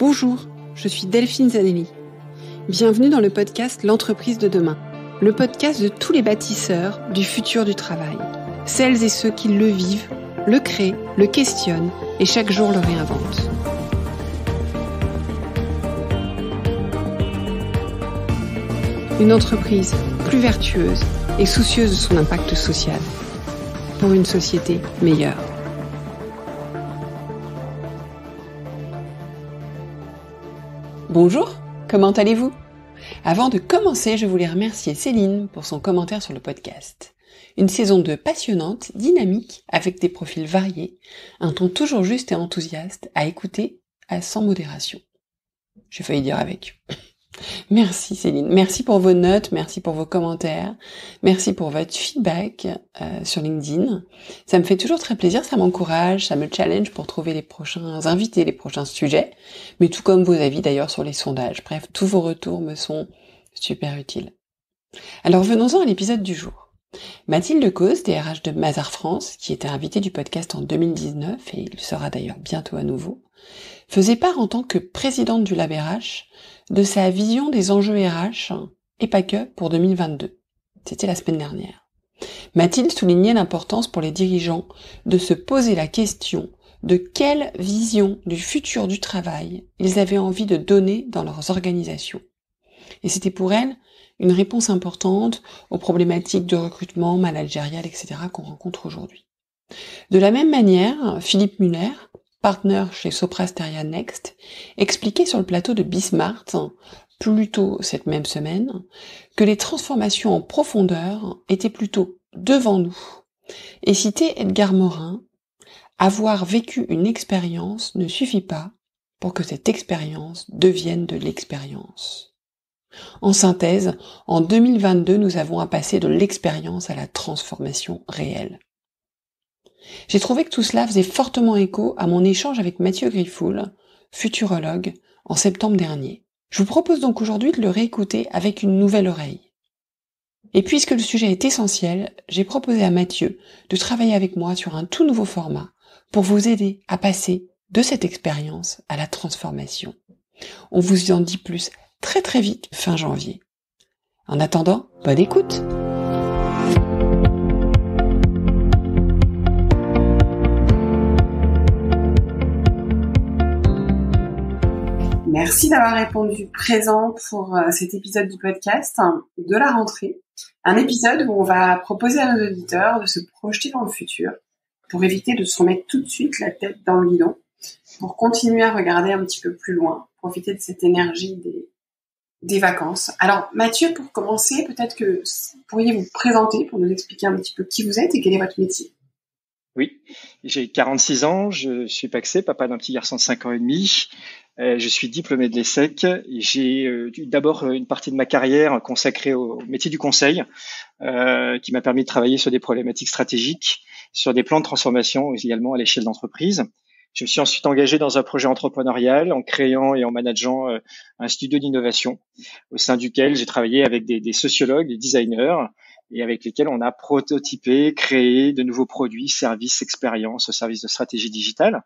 Bonjour, je suis Delphine Zanelli. Bienvenue dans le podcast L'entreprise de demain, le podcast de tous les bâtisseurs du futur du travail. Celles et ceux qui le vivent, le créent, le questionnent et chaque jour le réinventent. Une entreprise plus vertueuse et soucieuse de son impact social pour une société meilleure. Bonjour, comment allez-vous ? Avant de commencer, je voulais remercier Céline pour son commentaire sur le podcast. Une saison 2 passionnante, dynamique, avec des profils variés, un ton toujours juste et enthousiaste, à écouter sans modération. J'ai failli dire avec. Merci Céline, merci pour vos notes, merci pour vos commentaires, merci pour votre feedback sur LinkedIn. Ça me fait toujours très plaisir, ça m'encourage, ça me challenge pour trouver les prochains invités, les prochains sujets, mais tout comme vos avis d'ailleurs sur les sondages. Bref, tous vos retours me sont super utiles. Alors venons-en à l'épisode du jour. Mathilde Causse, DRH de Mazars France, qui était invitée du podcast en 2019 et il sera d'ailleurs bientôt à nouveau, faisait part en tant que présidente du Lab RH de sa vision des enjeux RH et pas que pour 2022. C'était la semaine dernière. Mathilde soulignait l'importance pour les dirigeants de se poser la question de quelle vision du futur du travail ils avaient envie de donner dans leurs organisations. Et c'était pour elle une réponse importante aux problématiques de recrutement, managérial, etc. qu'on rencontre aujourd'hui. De la même manière, Philippe Muller, partner chez Sopra Steria Next, expliquait sur le plateau de Bismart, plus tôt cette même semaine, que les transformations en profondeur étaient plutôt devant nous. Et citait Edgar Morin, avoir vécu une expérience ne suffit pas pour que cette expérience devienne de l'expérience. En synthèse, en 2022, nous avons à passer de l'expérience à la transformation réelle. J'ai trouvé que tout cela faisait fortement écho à mon échange avec Mathieu Griffoul, futurologue, en septembre dernier. Je vous propose donc aujourd'hui de le réécouter avec une nouvelle oreille. Et puisque le sujet est essentiel, j'ai proposé à Mathieu de travailler avec moi sur un tout nouveau format pour vous aider à passer de cette expérience à la transformation. On vous en dit plus très très vite fin janvier. En attendant, bonne écoute! Merci d'avoir répondu présent pour cet épisode du podcast de la rentrée. Un épisode où on va proposer à nos auditeurs de se projeter dans le futur pour éviter de se remettre tout de suite la tête dans le guidon, pour continuer à regarder un petit peu plus loin, profiter de cette énergie des vacances. Alors Mathieu, pour commencer, peut-être que vous pourriez vous présenter pour nous expliquer un petit peu qui vous êtes et quel est votre métier. Oui, j'ai 46 ans, je suis pacsé, papa d'un petit garçon de 5 ans et demi. Je suis diplômé de l'ESSEC. J'ai d'abord une partie de ma carrière consacrée au métier du conseil, qui m'a permis de travailler sur des problématiques stratégiques, sur des plans de transformation également à l'échelle d'entreprise. Je me suis ensuite engagé dans un projet entrepreneurial en créant et en manageant un studio d'innovation au sein duquel j'ai travaillé avec des sociologues, des designers et avec lesquels on a prototypé, créé de nouveaux produits, services, expériences au service de stratégie digitale.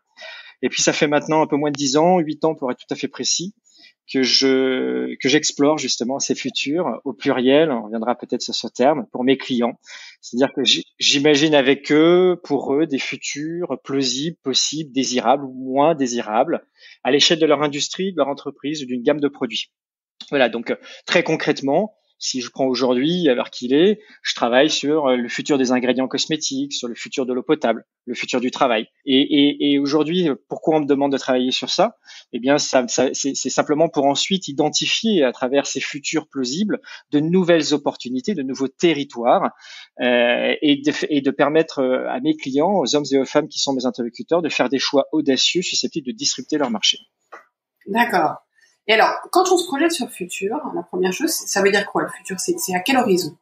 Et puis ça fait maintenant un peu moins de 10 ans, 8 ans pour être tout à fait précis, que j'explore justement ces futurs au pluriel, on reviendra peut-être sur ce terme, pour mes clients. C'est-à-dire que j'imagine avec eux, pour eux, des futurs plausibles, possibles, désirables ou moins désirables, à l'échelle de leur industrie, de leur entreprise ou d'une gamme de produits. Voilà, donc très concrètement, si je prends aujourd'hui, à l'heure qu'il est, je travaille sur le futur des ingrédients cosmétiques, sur le futur de l'eau potable, le futur du travail. Et aujourd'hui, pourquoi on me demande de travailler sur ça ? Eh bien, c'est simplement pour ensuite identifier à travers ces futurs plausibles de nouvelles opportunités, de nouveaux territoires, et de permettre à mes clients, aux hommes et aux femmes qui sont mes interlocuteurs, de faire des choix audacieux susceptibles de disrupter leur marché. D'accord. Et alors, quand on se projette sur le futur, la première chose, ça veut dire quoi le futur ? C'est à quel horizon ?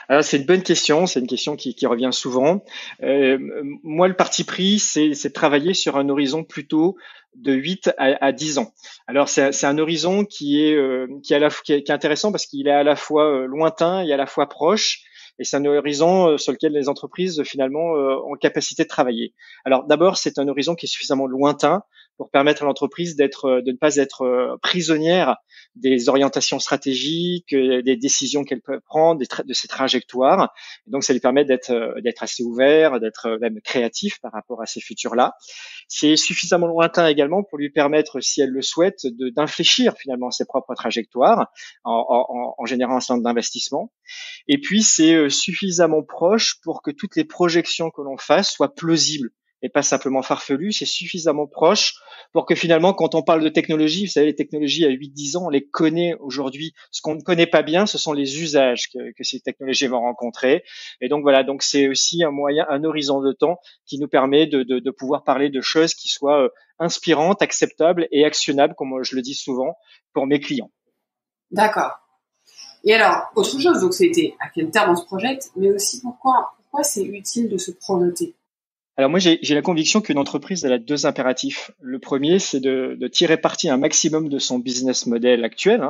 Alors, c'est une bonne question, c'est une question qui revient souvent. Moi, le parti pris, c'est de travailler sur un horizon plutôt de 8 à 10 ans. Alors, c'est un horizon qui est intéressant parce qu'il est à la fois lointain et à la fois proche. Et c'est un horizon sur lequel les entreprises finalement ont capacité de travailler. Alors d'abord, c'est un horizon qui est suffisamment lointain pour permettre à l'entreprise de ne pas être prisonnière des orientations stratégiques, des décisions qu'elle peut prendre, de ses trajectoires. Et donc, ça lui permet d'être assez ouvert, d'être même créatif par rapport à ces futurs-là. C'est suffisamment lointain également pour lui permettre, si elle le souhaite, d'infléchir finalement ses propres trajectoires en générant un certain nombre d'investissements. Et puis, c'est suffisamment proche pour que toutes les projections que l'on fasse soient plausibles et pas simplement farfelues. C'est suffisamment proche pour que finalement, quand on parle de technologie, vous savez, les technologies à 8-10 ans, on les connaît aujourd'hui. Ce qu'on ne connaît pas bien, ce sont les usages que ces technologies vont rencontrer. Et donc voilà, donc c'est aussi un moyen, un horizon de temps qui nous permet de pouvoir parler de choses qui soient inspirantes, acceptables et actionnables, comme je le dis souvent, pour mes clients. D'accord. Et alors, autre chose, donc c'était à quel terme on se projette, mais aussi pourquoi c'est utile de se projeter? Alors moi, j'ai la conviction qu'une entreprise, elle a deux impératifs. Le premier, c'est de tirer parti un maximum de son business model actuel,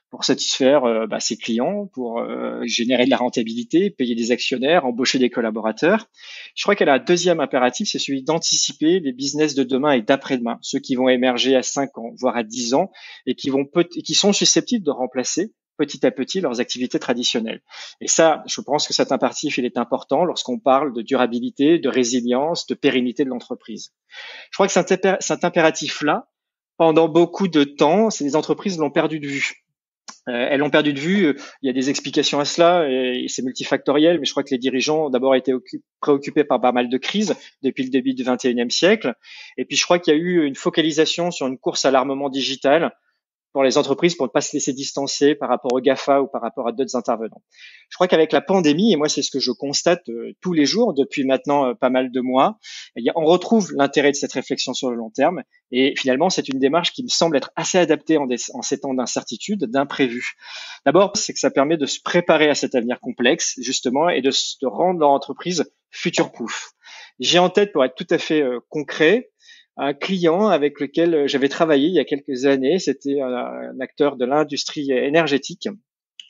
pour satisfaire ses clients, pour générer de la rentabilité, payer des actionnaires, embaucher des collaborateurs. Je crois qu'elle a un deuxième impératif, c'est celui d'anticiper les business de demain et d'après-demain, ceux qui vont émerger à 5 ans, voire à 10 ans, et qui sont susceptibles de remplacer petit à petit leurs activités traditionnelles. Et ça, je pense que cet impératif, il est important lorsqu'on parle de durabilité, de résilience, de pérennité de l'entreprise. Je crois que cet impératif-là, pendant beaucoup de temps, les entreprises l'ont perdu de vue. Elles l'ont perdu de vue. Il y a des explications à cela et c'est multifactoriel, mais je crois que les dirigeants ont d'abord été préoccupés par pas mal de crises depuis le début du XXIe siècle. Et puis je crois qu'il y a eu une focalisation sur une course à l'armement digital pour les entreprises pour ne pas se laisser distancer par rapport au GAFA ou par rapport à d'autres intervenants. Je crois qu'avec la pandémie, et moi c'est ce que je constate tous les jours depuis maintenant pas mal de mois, on retrouve l'intérêt de cette réflexion sur le long terme et finalement c'est une démarche qui me semble être assez adaptée en ces temps d'incertitude, d'imprévu. D'abord, c'est que ça permet de se préparer à cet avenir complexe justement et de rendre l'entreprise future-proof. J'ai en tête, pour être tout à fait concret, un client avec lequel j'avais travaillé il y a quelques années. C'était un acteur de l'industrie énergétique,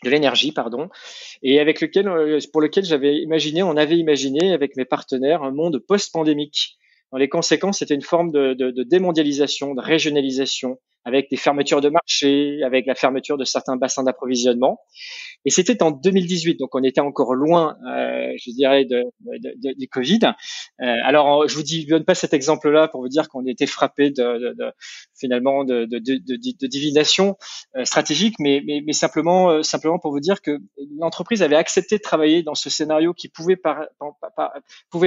de l'énergie, pardon, et pour lequel on avait imaginé avec mes partenaires un monde post-pandémique. Dans les conséquences, c'était une forme de démondialisation, de régionalisation, avec des fermetures de marché, avec la fermeture de certains bassins d'approvisionnement. Et c'était en 2018, donc on était encore loin, je dirais, du Covid. Alors, je vous donne pas cet exemple-là pour vous dire qu'on était frappé finalement de divination stratégique, mais simplement pour vous dire que l'entreprise avait accepté de travailler dans ce scénario qui pouvait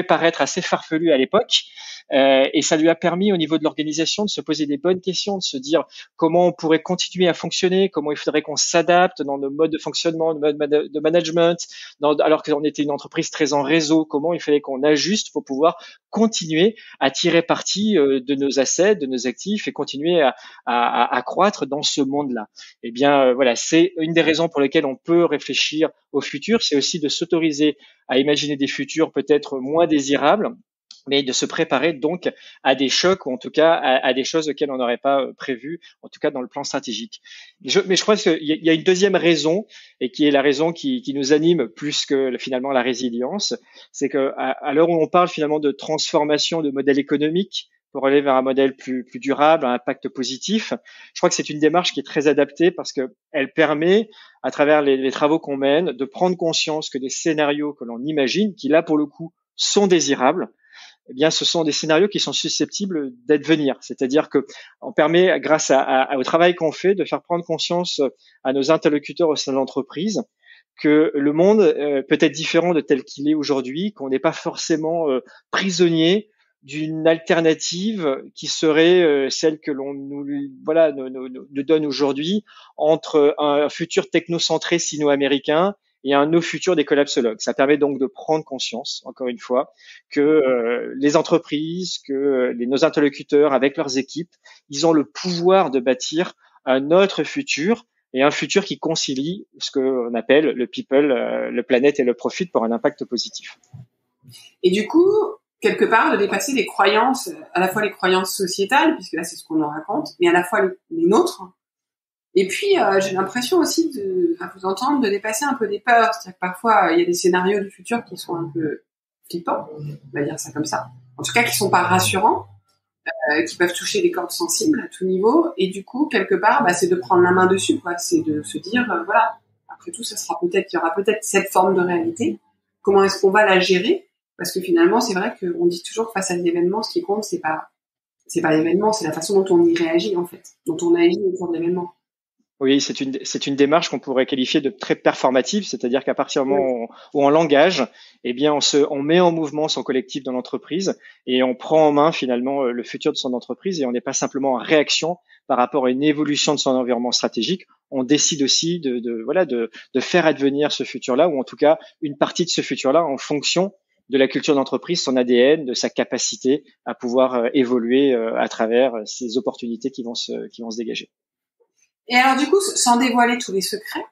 paraître assez farfelu à l'époque, et ça lui a permis au niveau de l'organisation de se poser des bonnes questions, de se dire comment on pourrait continuer à fonctionner, comment il faudrait qu'on s'adapte dans nos modes de fonctionnement, de mode de management, alors qu'on était une entreprise très en réseau, comment il fallait qu'on ajuste pour pouvoir continuer à tirer parti de nos assets, de nos actifs et continuer à croître dans ce monde-là. Eh bien, voilà, c'est une des raisons pour lesquelles on peut réfléchir au futur, c'est aussi de s'autoriser à imaginer des futurs peut-être moins désirables, mais de se préparer donc à des chocs ou en tout cas à des choses auxquelles on n'aurait pas prévu, en tout cas dans le plan stratégique. Mais je crois qu'il y a une deuxième raison et qui est la raison qui nous anime plus que finalement la résilience, c'est que à l'heure où on parle finalement de transformation de modèle économique pour aller vers un modèle plus durable, à impact positif, je crois que c'est une démarche qui est très adaptée parce que elle permet, à travers les travaux qu'on mène, de prendre conscience que des scénarios que l'on imagine, qui là pour le coup sont désirables, eh bien, ce sont des scénarios qui sont susceptibles d'advenir. C'est-à-dire que on permet, grâce au travail qu'on fait, de faire prendre conscience à nos interlocuteurs au sein de l'entreprise que le monde peut être différent de tel qu'il est aujourd'hui, qu'on n'est pas forcément prisonnier d'une alternative qui serait celle que l'on nous donne aujourd'hui entre un futur technocentré sino-américain et un no futur des collapsologues. Ça permet donc de prendre conscience, encore une fois, que les entreprises, nos interlocuteurs avec leurs équipes, ils ont le pouvoir de bâtir un autre futur et un futur qui concilie ce qu'on appelle le people, le planète et le profit pour un impact positif. Et du coup, quelque part, de dépasser les croyances, à la fois les croyances sociétales, puisque là c'est ce qu'on nous raconte, mais à la fois les nôtres. Et puis, j'ai l'impression aussi, à vous entendre, de dépasser un peu des peurs. C'est-à-dire que parfois, il y a des scénarios du futur qui sont un peu flippants, on va dire ça comme ça. En tout cas, qui sont pas rassurants. qui peuvent toucher les cordes sensibles à tout niveau. Et du coup, quelque part, c'est de prendre la main dessus, quoi. C'est de se dire, voilà, après tout, il y aura peut-être cette forme de réalité. Comment est-ce qu'on va la gérer? Parce que finalement, c'est vrai qu'on dit toujours que face à l'événement, ce qui compte, c'est pas l'événement, c'est la façon dont on y réagit, en fait, dont on agit autour de l'événement. Oui, c'est une démarche qu'on pourrait qualifier de très performative, c'est-à-dire qu'à partir du moment où on l'engage, eh bien, on met en mouvement son collectif dans l'entreprise et on prend en main finalement le futur de son entreprise et on n'est pas simplement en réaction par rapport à une évolution de son environnement stratégique. On décide aussi de faire advenir ce futur-là ou en tout cas une partie de ce futur-là en fonction de la culture d'entreprise, son ADN, de sa capacité à pouvoir évoluer à travers ces opportunités qui vont se dégager. Et alors du coup, sans dévoiler tous les secrets,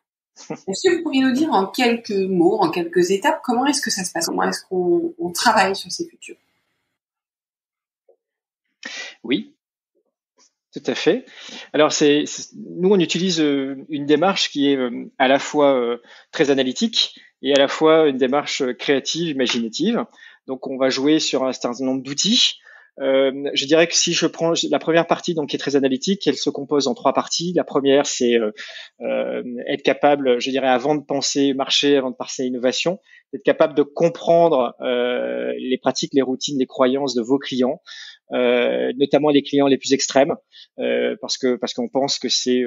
est-ce que vous pourriez nous dire en quelques mots, en quelques étapes, comment est-ce que ça se passe? Comment est-ce qu'on travaille sur ces futurs? Oui, tout à fait. Alors nous on utilise une démarche qui est à la fois très analytique et à la fois une démarche créative, imaginative. Donc on va jouer sur un certain nombre d'outils. Je dirais que si je prends la première partie, donc qui est très analytique, elle se compose en trois parties. La première, c'est être capable, je dirais, avant de penser marché, avant de penser innovation, d'être capable de comprendre les pratiques, les routines, les croyances de vos clients, notamment les clients les plus extrêmes, parce qu'on pense que c'est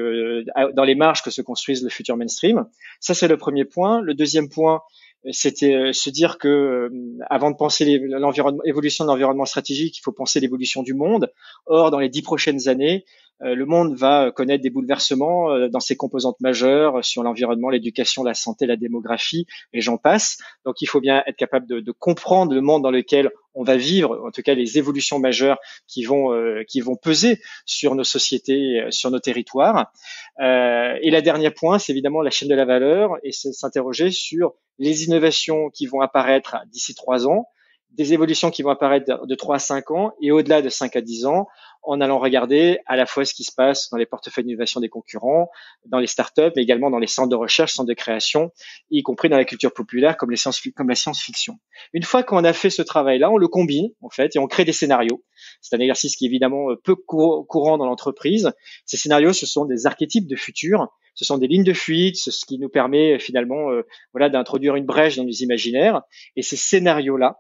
dans les marges que se construise le futur mainstream. Ça, c'est le premier point. Le deuxième point, c'était se dire que avant de penser l'évolution de l'environnement stratégique, il faut penser l'évolution du monde. Or, dans les 10 prochaines années, le monde va connaître des bouleversements dans ses composantes majeures sur l'environnement, l'éducation, la santé, la démographie, et j'en passe. Donc, il faut bien être capable de comprendre le monde dans lequel on va vivre, en tout cas les évolutions majeures qui vont peser sur nos sociétés, sur nos territoires. Et le dernier point, c'est évidemment la chaîne de la valeur et s'interroger sur les innovations qui vont apparaître d'ici 3 ans, des évolutions qui vont apparaître de 3 à 5 ans et au-delà de 5 à 10 ans, en allant regarder à la fois ce qui se passe dans les portefeuilles d'innovation des concurrents, dans les startups, mais également dans les centres de recherche, centres de création, y compris dans la culture populaire comme la science-fiction. Une fois qu'on a fait ce travail-là, on le combine en fait et on crée des scénarios. C'est un exercice qui est évidemment peu courant dans l'entreprise. Ces scénarios, ce sont des archétypes de futur. Ce sont des lignes de fuite, ce qui nous permet finalement d'introduire une brèche dans nos imaginaires. Et ces scénarios-là,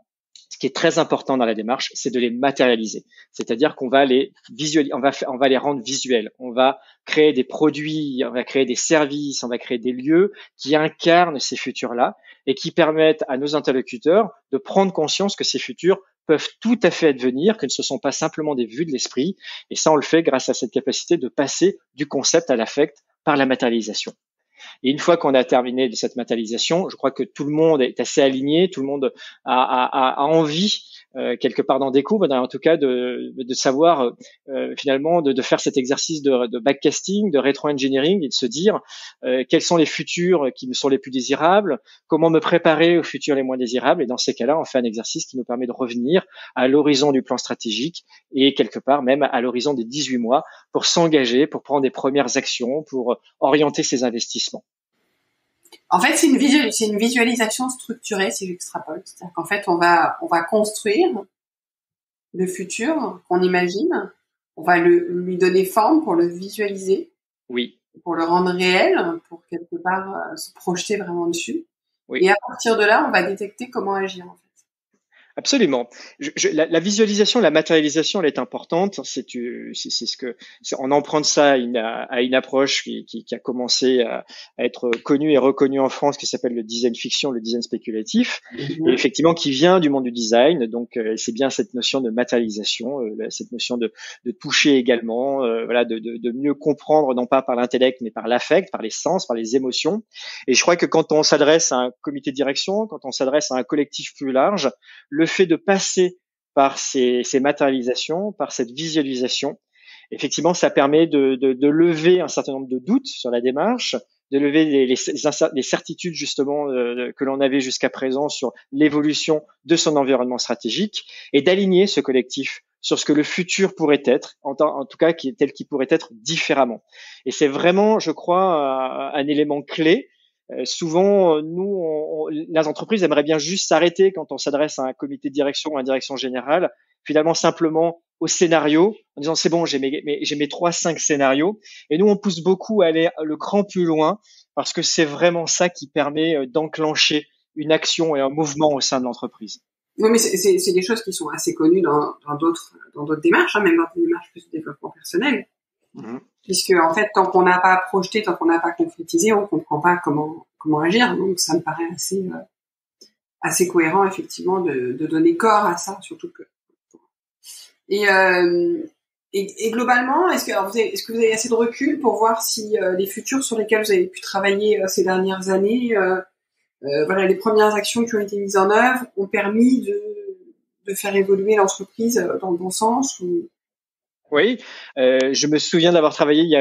ce qui est très important dans la démarche, c'est de les matérialiser. C'est-à-dire qu'on va les visualiser, on va les rendre visuels. On va créer des produits, on va créer des services, on va créer des lieux qui incarnent ces futurs-là et qui permettent à nos interlocuteurs de prendre conscience que ces futurs peuvent tout à fait advenir, que ce ne sont pas simplement des vues de l'esprit. Et ça, on le fait grâce à cette capacité de passer du concept à l'affect par la matérialisation. Et une fois qu'on a terminé de cette matérialisation, je crois que tout le monde est assez aligné, tout le monde a envie quelque part d'en découvrir, en tout cas de savoir finalement de faire cet exercice de backcasting, de rétro-engineering et de se dire quels sont les futurs qui me sont les plus désirables, comment me préparer aux futurs les moins désirables. Et dans ces cas-là, on fait un exercice qui nous permet de revenir à l'horizon du plan stratégique et quelque part même à l'horizon des 18 mois pour s'engager, pour prendre des premières actions, pour orienter ses investissements. En fait, c'est une visualisation structurée, si j'extrapole. C'est-à-dire qu'en fait, on va construire le futur qu'on imagine. On va lui donner forme pour le visualiser. Oui. Pour le rendre réel, pour quelque part se projeter vraiment dessus. Oui. Et à partir de là, on va détecter comment agir, en fait. Absolument. La visualisation, la matérialisation, elle est importante. On emprunte ça à une approche qui a commencé à être connue et reconnue en France, qui s'appelle le design fiction, le design spéculatif, et effectivement qui vient du monde du design. Donc c'est bien cette notion de matérialisation, cette notion de toucher également, de mieux comprendre non pas par l'intellect mais par l'affect, par les sens, par les émotions. Et je crois que quand on s'adresse à un comité de direction, quand on s'adresse à un collectif plus large, le fait de passer par ces matérialisations, par cette visualisation, effectivement, ça permet de lever un certain nombre de doutes sur la démarche, de lever les certitudes justement que l'on avait jusqu'à présent sur l'évolution de son environnement stratégique et d'aligner ce collectif sur ce que le futur pourrait être, en tout cas tel qu'il pourrait être différemment. Et c'est vraiment, je crois, un élément clé Souvent, les entreprises aimeraient bien juste s'arrêter quand on s'adresse à un comité de direction ou à une direction générale, finalement simplement au scénario, en disant c'est bon, j'ai mes 3-5 scénarios. Et nous, on pousse beaucoup à aller le cran plus loin parce que c'est vraiment ça qui permet d'enclencher une action et un mouvement au sein de l'entreprise. Oui, mais c'est des choses qui sont assez connues dans d'autres démarches, hein, même dans des démarches plus de développement personnel. Mmh. Puisque, en fait, tant qu'on n'a pas projeté, tant qu'on n'a pas concrétisé, on comprend pas comment agir. Donc, ça me paraît assez cohérent, effectivement, de donner corps à ça, surtout que. Et globalement, est-ce que vous avez assez de recul pour voir si les futurs sur lesquels vous avez pu travailler ces dernières années, voilà, les premières actions qui ont été mises en œuvre ont permis de faire évoluer l'entreprise dans le bon sens ou... Oui, je me souviens d'avoir travaillé il y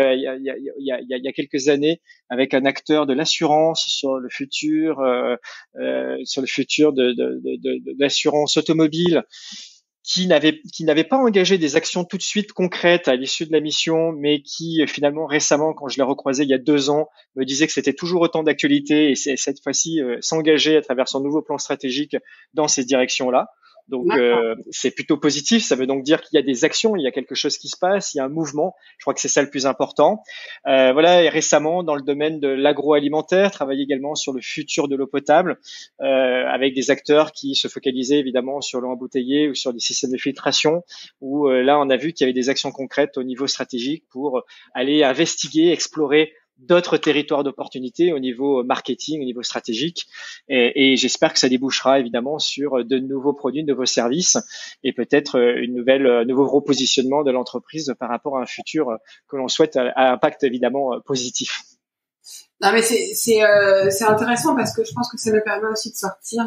a quelques années avec un acteur de l'assurance sur le futur de l'assurance automobile qui n'avait pas engagé des actions tout de suite concrètes à l'issue de la mission, mais qui finalement récemment, quand je l'ai recroisé il y a 2 ans, me disait que c'était toujours autant d'actualité et cette fois-ci s'engager à travers son nouveau plan stratégique dans ces directions-là. Donc c'est plutôt positif, ça veut donc dire qu'il y a des actions, il y a quelque chose qui se passe, il y a un mouvement. Je crois que c'est ça le plus important. Voilà, et récemment dans le domaine de l'agroalimentaire, travailler également sur le futur de l'eau potable, avec des acteurs qui se focalisaient évidemment sur l'eau embouteillée ou sur des systèmes de filtration. Où là on a vu qu'il y avait des actions concrètes au niveau stratégique pour aller investiguer, explorer d'autres territoires d'opportunité au niveau marketing, au niveau stratégique. Et j'espère que ça débouchera évidemment sur de nouveaux produits, de nouveaux services et peut-être nouveau repositionnement de l'entreprise par rapport à un futur que l'on souhaite à impact évidemment positif. Non mais c'est intéressant parce que je pense que ça nous permet aussi de sortir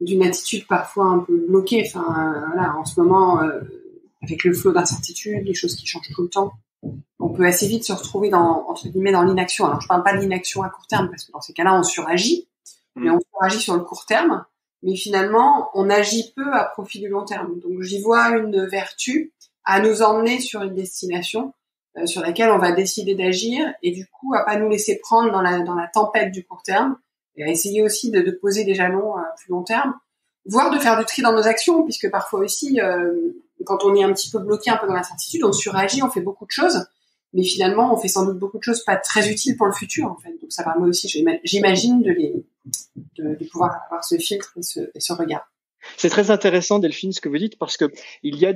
d'une attitude parfois un peu bloquée. Enfin voilà, en ce moment avec le flot d'incertitudes, les choses qui changent tout le temps, on peut assez vite se retrouver entre guillemets dans l'inaction. Alors je parle pas de l'inaction à court terme parce que dans ces cas-là on suragit, mais on suragit sur le court terme, mais finalement on agit peu à profit du long terme. Donc j'y vois une vertu à nous emmener sur une destination sur laquelle on va décider d'agir et du coup à pas nous laisser prendre dans la tempête du court terme et à essayer aussi de poser des jalons à plus long terme, voire de faire du tri dans nos actions, puisque parfois aussi quand on est un petit peu bloqué un peu dans l'incertitude, on suragit, on fait beaucoup de choses, mais finalement on fait sans doute beaucoup de choses pas très utiles pour le futur en fait. Donc ça permet aussi, j'imagine, de pouvoir avoir ce filtre et ce regard. C'est très intéressant, Delphine, ce que vous dites, parce que il y a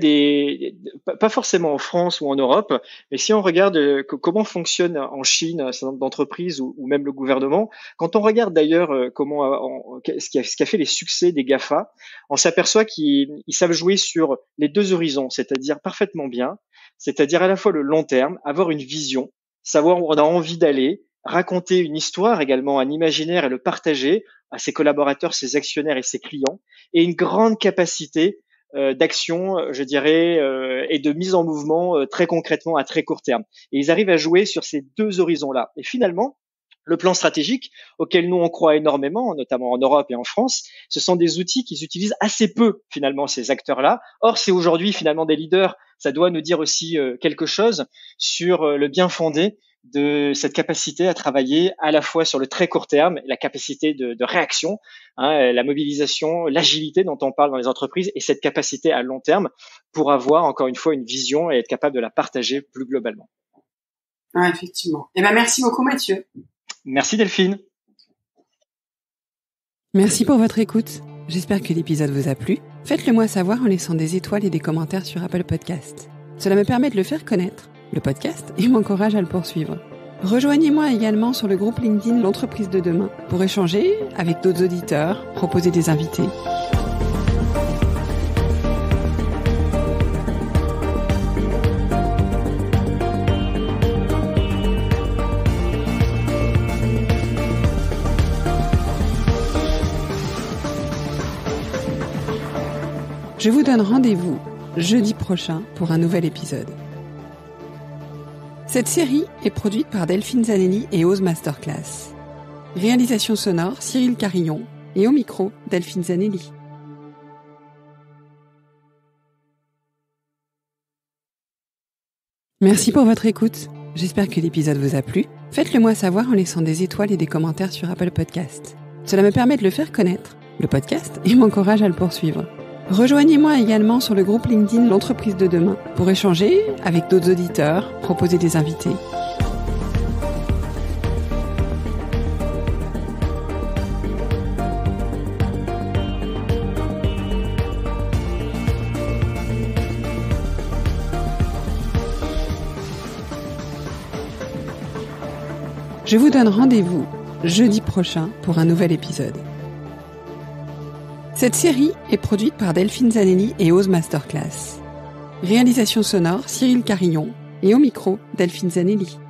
pas forcément en France ou en Europe, mais si on regarde comment fonctionne en Chine un certain nombre d'entreprises ou même le gouvernement, quand on regarde d'ailleurs ce qui a fait les succès des GAFA, on s'aperçoit qu'ils savent jouer sur les 2 horizons, c'est-à-dire parfaitement bien, c'est-à-dire à la fois le long terme, avoir une vision, savoir où on a envie d'aller, raconter une histoire également, un imaginaire et le partager à ses collaborateurs, ses actionnaires et ses clients, et une grande capacité d'action, je dirais, et de mise en mouvement très concrètement à très court terme. Et ils arrivent à jouer sur ces 2 horizons-là. Et finalement, le plan stratégique, auquel nous on croit énormément, notamment en Europe et en France, ce sont des outils qu'ils utilisent assez peu finalement ces acteurs-là. Or, c'est aujourd'hui finalement des leaders. Ça doit nous dire aussi quelque chose sur le bien fondé de cette capacité à travailler à la fois sur le très court terme, la capacité de réaction, la mobilisation, l'agilité dont on parle dans les entreprises, et cette capacité à long terme pour avoir encore une fois une vision et être capable de la partager plus globalement. Ah, effectivement. Eh ben, merci beaucoup, Mathieu. Merci Delphine. Merci pour votre écoute. J'espère que l'épisode vous a plu. Faites-le moi savoir en laissant des étoiles et des commentaires sur Apple Podcasts. Cela me permet de le faire connaître, le podcast, et m'encourage à le poursuivre. Rejoignez-moi également sur le groupe LinkedIn L'entreprise de demain pour échanger avec d'autres auditeurs, proposer des invités. Je vous donne rendez-vous jeudi prochain pour un nouvel épisode. Cette série est produite par Delphine Zanelli et Ose Masterclass. Réalisation sonore Cyril Carillon et au micro Delphine Zanelli. Merci pour votre écoute. J'espère que l'épisode vous a plu. Faites-le moi savoir en laissant des étoiles et des commentaires sur Apple Podcast. Cela me permet de le faire connaître, le podcast, et m'encourage à le poursuivre. Rejoignez-moi également sur le groupe LinkedIn L'Entreprise de demain pour échanger avec d'autres auditeurs, proposer des invités. Je vous donne rendez-vous jeudi prochain pour un nouvel épisode. Cette série est produite par Delphine Zanelli et Ose Masterclass. Réalisation sonore Cyril Carillon et au micro Delphine Zanelli.